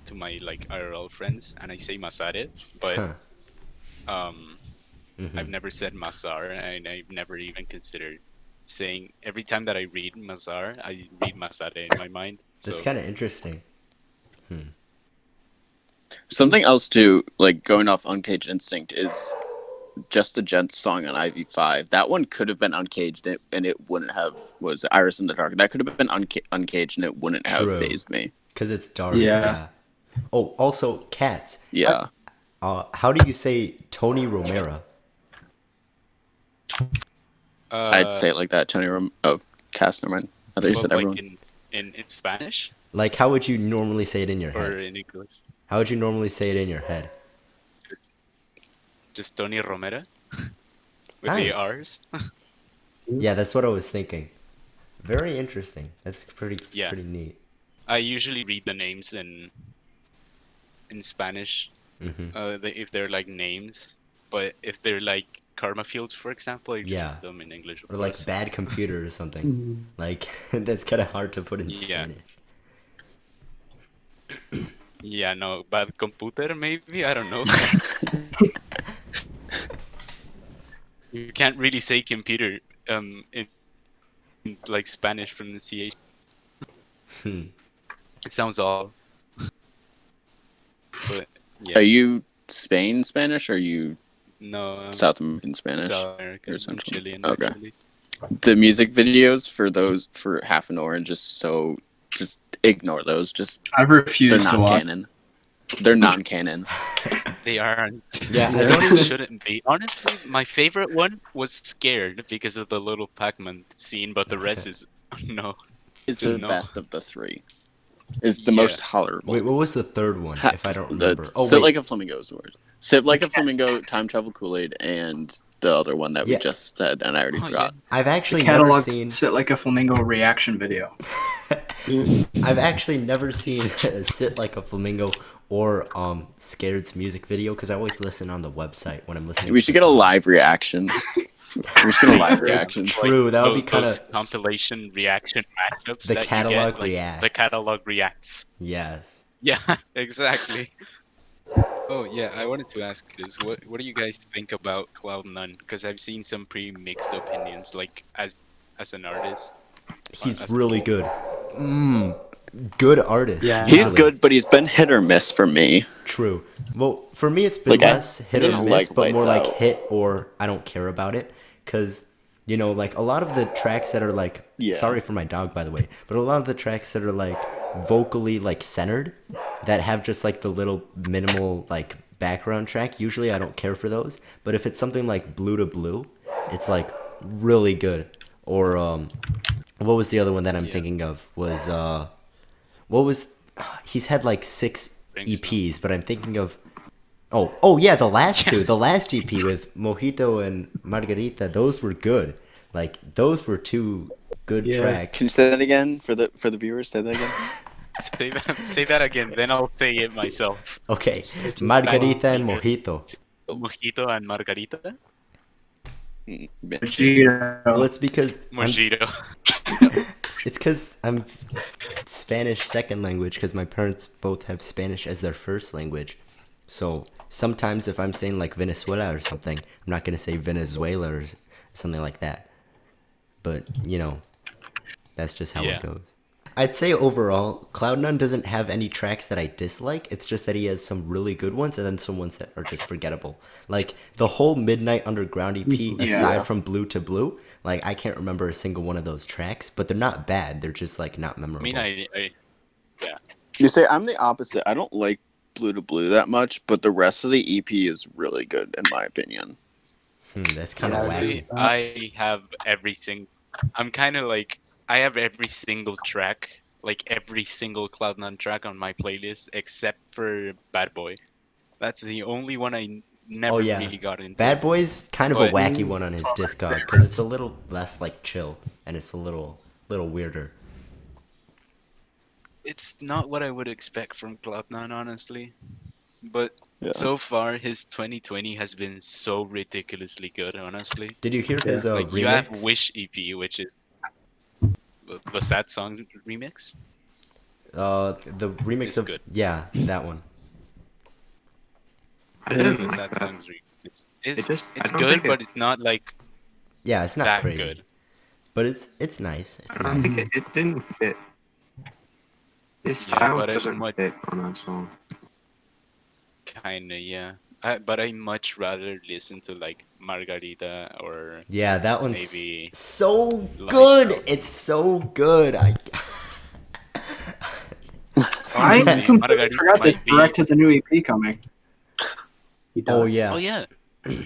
to my like IRL friends and I say Masare, but Huh. I've Mhm. never said Masar, and I've never even considered saying. Every time that I read Mazar, I read Masare in my mind. So That's kind of interesting. Something else too, like going off Uncaged Instinct, is Just a Gent's song on IV5. That one could have been Uncaged, and it wouldn't have. Was it Iris in the Dark? That could have been Uncaged, and it wouldn't have True. phased me. Cause it's dark. Yeah. Yeah. Oh, also Cats. Yeah. How do you say Tony Romero? I'd say it like that. Tony Cass, never mind. I thought you well, said like everyone. in Spanish Like, how would you normally say it in your or head? in English. How would you normally say it in your head? Just Tony Romero with Nice. the R's. Yeah, that's what I was thinking. Very interesting. That's pretty Yeah. pretty neat. I usually read the names in Spanish, Hmm. if they're like names, but if they're like Karma Fields, for example, I just Yeah. read them in English. Of Or like course. Bad Computer or something. Mhm. Like that's kind of hard to put in Yeah. Spanish. Yeah, no, Bad Computer maybe. I don't know. You can't really say computer in like Spanish pronunciation. Hmm. It sounds all. But Are yeah, you Spain Spanish or are you no, South American Spanish? South American, or I'm Central? Chilean Okay. actually. The music videos for Half an Orange is so. Just ignore those. Just I they're refuse to not watch. canon. They're non-canon. They aren't. Yeah, I They don't even. shouldn't be. Honestly, my favorite one was Scared because of the little Pac-Man scene, but the rest is no. It's Just the no. best of the three. It's the Yeah. most tolerable. Wait, what was the third one? If I don't the remember. Oh Sit wait. Like a Flamingo is the word. Sit Like a Flamingo, Time Travel Kool-Aid, and the other one that we Yeah. just said, and I already Oh, forgot. I've actually never Catalog seen. Sit Like a Flamingo reaction video. I've actually never seen Sit Like a Flamingo or Scared's music video because I always listen on the website when I'm listening. We to should the get a songs. live reaction. We should get a live reaction. True, that would be those kinda- compilation reaction matchups. The that catalog you get, like, reacts. The catalog reacts. Yes. Yeah, exactly. Oh yeah, I wanted to ask this. What do you guys think about Cloud9? Because I've seen some pretty mixed opinions, like as an artist, He's as a really whole. good. Good artist. Yeah. He's Usually. good, but he's been hit or miss for me. True. Well, for me, it's been Like, I less hit or didn't miss, like but more Lights like Out. hit or I don't care about it. Because, like a lot of the tracks that are like, Yeah. sorry for my dog, by the way, but a lot of the tracks that are like vocally like centered, that have just like the little minimal like background track, usually I don't care for those. But if it's something like Blue to Blue, it's like really good. Or, what was the other one that I'm Yeah. thinking of? Was, what was, he's had like 6 Brimstone. EPs, but I'm thinking of oh yeah, the last two, the last EP with Mojito and Margarita, those were good. Like those were 2 good Yeah. tracks. Can you say that again for the viewers? Say that again. Say that again, then I'll say it myself. Okay, Margarita and Mojito. Mojito and Margarita. Well, it's because Mojito. I'm Spanish second language because my parents both have Spanish as their first language. So sometimes if I'm saying like Venezuela or something, I'm not gonna say Venezuela or something like that. But that's just how Yeah. it goes. I'd say overall, Cloud9 doesn't have any tracks that I dislike. It's just that he has some really good ones and then some ones that are just forgettable. Like the whole Midnight Underground EP, aside from Blue to Blue, like I can't remember a single one of those tracks, but they're not bad. They're just like not I memorable. mean, I You say I'm the opposite. I don't like Blue to Blue that much, but the rest of the EP is really good in my opinion. That's kind of Yeah, wacky. I have every single. I'm kind of like I have every single track, like every single Cloud9 track on my playlist except for Bad Boy. That's the only one I never Oh yeah, really got into. Bad Boy's kind of a But- wacky one on his Discog because it's a little less like chill and it's a little weirder. It's not what I would expect from Cloud9, honestly. But Yeah. so far, his 2020 has been so ridiculously good, honestly. Did you hear his Like, you have remix? Wish EP, which is the Sad Songs remix. The remix It's of good. yeah, that one. I didn't The like Sad that. Songs remix. It's I don't good, think but it's not like Yeah, it's not that crazy, good. but it's nice. It's I don't nice. think it didn't fit. His Yeah, style but doesn't much- fit on that song. Kinda, yeah. But I much rather listen to like Margarita or Yeah, that one's maybe so Lights good. Out. It's so good. I Honestly, completely Margarita forgot that might be- Direct has a new EP coming. He does. Oh yeah. Oh yeah.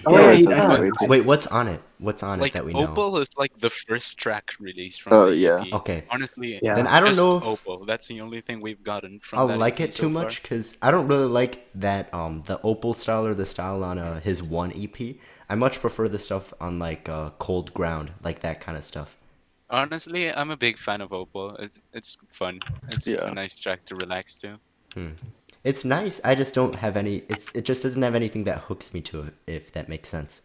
Oh Yeah, yeah, it's he a does. great- Wait, what's on it? What's on it Like that we know? Opal is like the first track released from Oh, the yeah. EP. Okay. Honestly, Yeah. Then I don't just know if Opal. That's the only thing we've gotten from I'll that like EP it so too far. much because I don't really like that the Opal style or the style on his one EP. I much prefer the stuff on like Cold Ground, like that kind of stuff. Honestly, I'm a big fan of Opal. It's fun. It's Yeah. a nice track to relax to. It's nice. I just don't have any. It just doesn't have anything that hooks me to it. If that makes sense.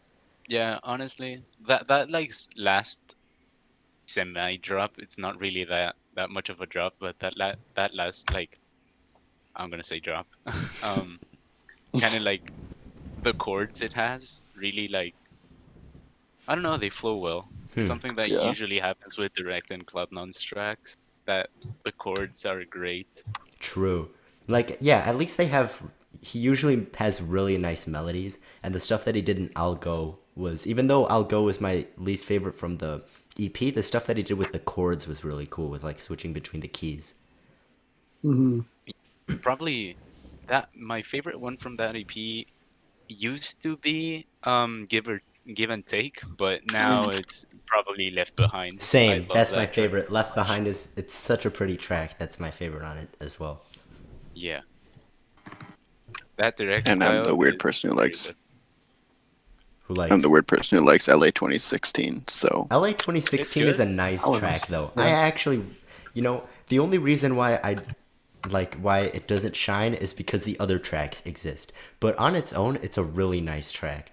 Yeah, honestly, that like last semi drop, it's not really that much of a drop, but that last like I'm gonna say drop. Kind of like the chords it has really like I don't know, they flow well. Something that Yeah. usually happens with Direct and Cloud9's tracks, that the chords are great. True. Like yeah, at least they have. He usually has really nice melodies, and the stuff that he did in I'll Go was, even though I'll Go was my least favorite from the EP, the stuff that he did with the chords was really cool, with like switching between the keys. Mhm. Probably that my favorite one from that EP used to be Give and Take, but now it's probably Left Behind. I Same. love That's that my track favorite. so Left much. Behind is it's such a pretty track. That's my favorite on it as well. Yeah. That direct And I'm style the weird is person who very likes. good. Who likes I'm the weird person who likes LA 2016. So LA 2016 is a good. nice Oh, track nice. though. Yeah. I actually, the only reason why why it doesn't shine is because the other tracks exist. But on its own, it's a really nice track.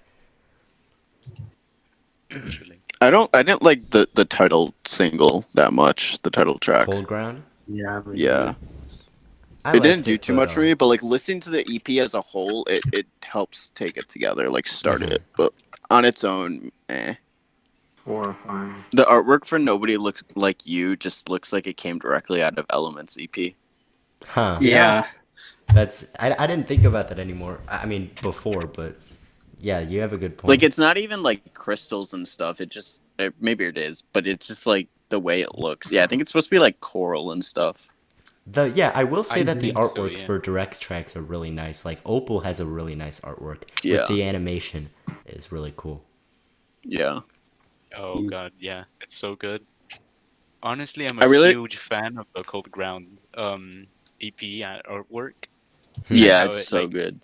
Actually. I didn't like the title single that much. The title track. Cold Ground. Yeah. Yeah. It didn't do too much for me, but like listening to the EP as a whole, it helps take it together, like start it. But on its own, Horrifying. The artwork for Nobody Looks Like You just looks like it came directly out of Elements EP. Huh. Yeah. I didn't think about that anymore. I mean, before, but yeah, you have a good point. Like, it's not even like crystals and stuff. Maybe it is, but it's just like the way it looks. Yeah, I think it's supposed to be like coral and stuff. I will say that the think so, artworks yeah. for direct tracks are really nice. Like Opal has a really nice artwork. Yeah. With the animation is really cool. Yeah. Oh god, yeah, it's so good. Honestly, I'm I a really- huge fan of the Cold Ground EP artwork. Yeah, how it's it, so like- good.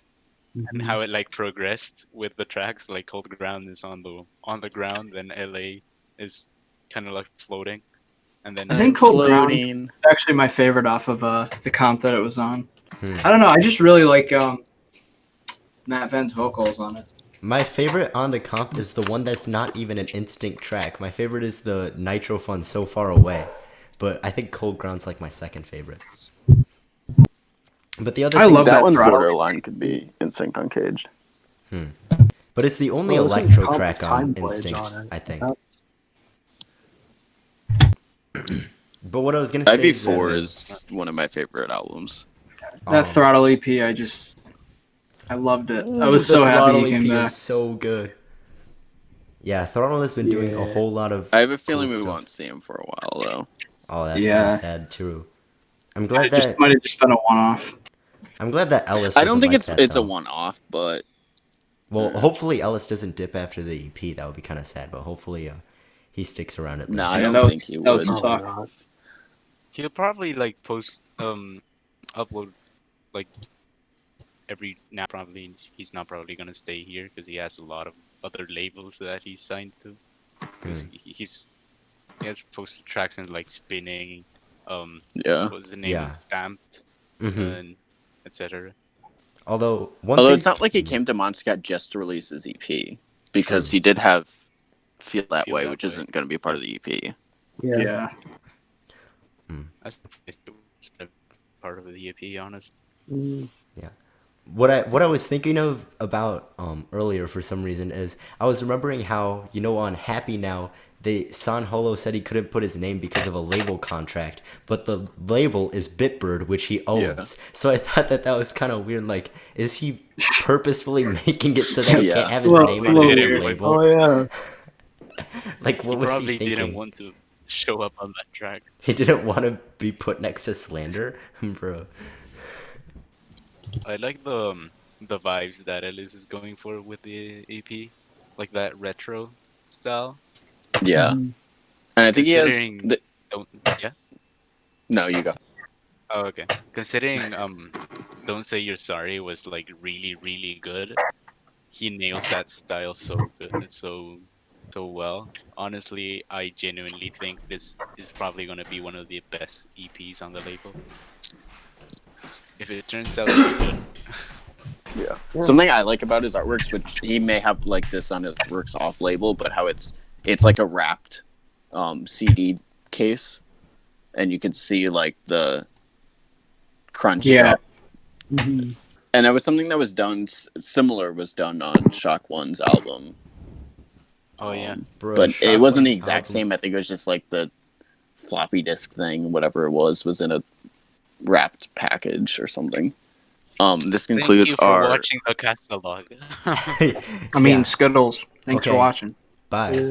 and how it like progressed with the tracks. Like Cold Ground is on the ground, then LA is kind of like floating, and then I think Cold Ground Floating. is actually my favorite off of the comp that it was on. Hmm. I don't know. I just really like Matt Van's vocals on it. My favorite on the comp is the one that's not even an instinct track. My favorite is the Nitro Fun So Far Away. But I think Cold Ground's like my second favorite. But the other I thing love That that one's throttle. borderline could be Instinct Uncaged. but it's the only Well, this is electro Compass track Time on Voyage Instinct, on it. I think. That's But what I was gonna say is IV4 is one of my favorite albums. That Throttle EP, I loved it. I was the so happy Throttle he came EP back. is so good. Yeah, Throttle has been doing a Yeah. whole lot of I have a feeling cool we stuff. won't see him for a while, though. Oh, that's kind Yeah. of sad too. I'm glad It just that might have just been a one-off. Ellis. I don't doesn't think like that, it's a though. one-off, but Well, hopefully Ellis doesn't dip after the EP. That would be kind of sad, but hopefully he sticks around at least. no, I Yeah, don't that think he that would would. suck. probably not. he'll probably like post upload like every now. Probably he's not probably gonna stay here because he has a lot of other labels that he's signed to. Because he has posted tracks in like Spinning, Yeah. what was the name? Yeah. Stamped, Mhm. and etc. Although Although it's not like he came to Monstercat just to release his EP, because he did have Feel That Feel Way, That which Way. isn't going to be part of the EP. Yeah. That's part of the EP, honestly. Mm. what I was thinking of about earlier for some reason is I was remembering how on Happy Now San Holo said he couldn't put his name because of a label contract, but the label is Bitbird, which he owns. So I thought that was kind of weird. Like, is he purposefully making it so that he Yeah. can't have his Well, name it's on a little the weird. label? Oh yeah. Like, what He was probably he thinking? didn't want to show up on that track. He didn't want to be put next to Slander, bro. I like the vibes that Ellis is going for with the EP, like that retro style. Yeah. Mhm. And I think he has. Considering- Yeah. No, you go. Oh, okay. Considering Don't Say You're Sorry was like really, really good. He nails that style so good, so well. Honestly, I genuinely think this is probably gonna be one of the best EPs on the label. If it turns out to be good. Yeah. Something I like about his artworks, which he may have like this on his works off label, but how it's like a wrapped CD case, and you can see like the crunch. Yeah. up. Mhm. And that was something that was done similar was done on Shock One's album. Oh yeah. Bro, But Shock it wasn't the One's exact album- same. I think it was just like the floppy disk thing, whatever it was in a wrapped package or something. This Thank concludes you for our. watching the Castalog. I mean, Yeah. Skittles. Thanks Okay. for watching. Bye. Yeah.